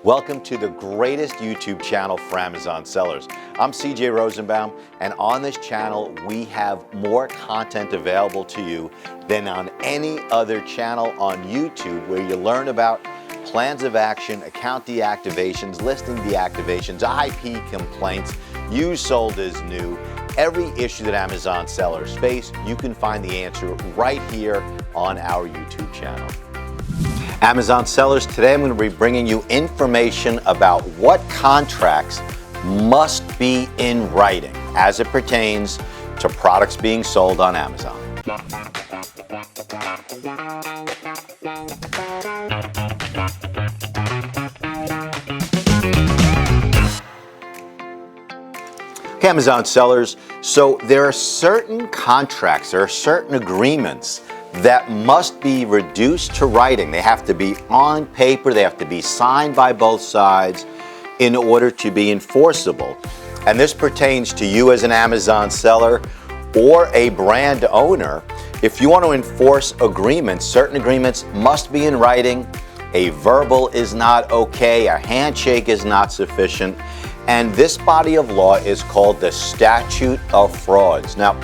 Welcome to the greatest YouTube channel for Amazon sellers. I'm CJ Rosenbaum, and on this channel we have more content available to you than on any other channel on YouTube, where you learn about plans of action, account deactivations, listing deactivations, IP complaints, used sold as new. Every issue that Amazon sellers face, you can find the answer right here on our YouTube channel. Amazon sellers, today I'm going to be bringing you information about what contracts must be in writing as it pertains to products being sold on Amazon. Okay, Amazon sellers, so there are certain contracts, there are certain agreements that must be reduced to writing. They have to be on paper, they have to be signed by both sides in order to be enforceable. And this pertains to you as an Amazon seller or a brand owner. If you want to enforce agreements, certain agreements must be in writing. A verbal is not okay, a handshake is not sufficient, and this body of law is called the Statute of Frauds. Now,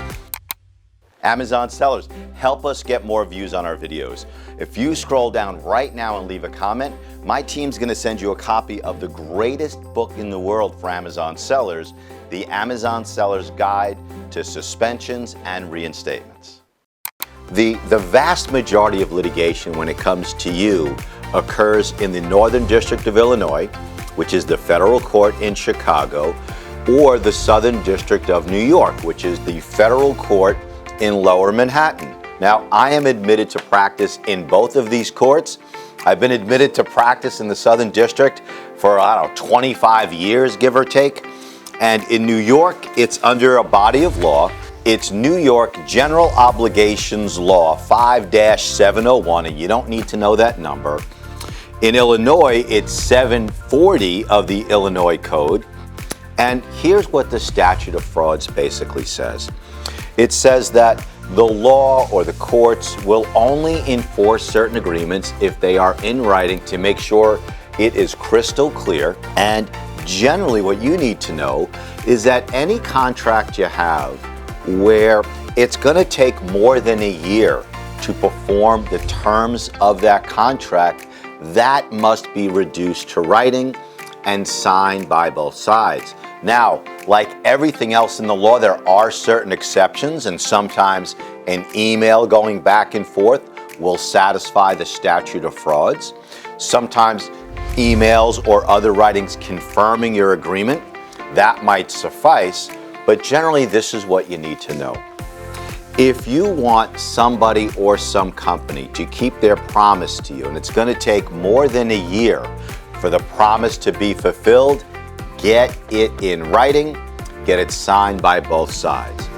Amazon sellers, help us get more views on our videos. If you scroll down right now and leave a comment, my team's going to send you a copy of the greatest book in the world for Amazon sellers, the Amazon Seller's Guide to Suspensions and Reinstatements. The vast majority of litigation when it comes to you occurs in the Northern District of Illinois, which is the federal court in Chicago, or the Southern District of New York, which is the federal court in Lower Manhattan. Now, I am admitted to practice in both of these courts. I've been admitted to practice in the Southern District for, 25 years, give or take. And in New York, it's under a body of law. It's New York General Obligations Law 5-701, and you don't need to know that number. In Illinois, it's 740 of the Illinois Code. And here's what the Statute of Frauds basically says. It says that the law or the courts will only enforce certain agreements if they are in writing to make sure it is crystal clear. And generally what you need to know is that any contract you have where it's going to take more than a year to perform the terms of that contract, that must be reduced to writing and signed by both sides. Now, like everything else in the law, there are certain exceptions, and sometimes an email going back and forth will satisfy the Statute of Frauds. Sometimes emails or other writings confirming your agreement, that might suffice, but generally this is what you need to know. If you want somebody or some company to keep their promise to you, and it's going to take more than a year for the promise to be fulfilled, get it in writing, get it signed by both sides.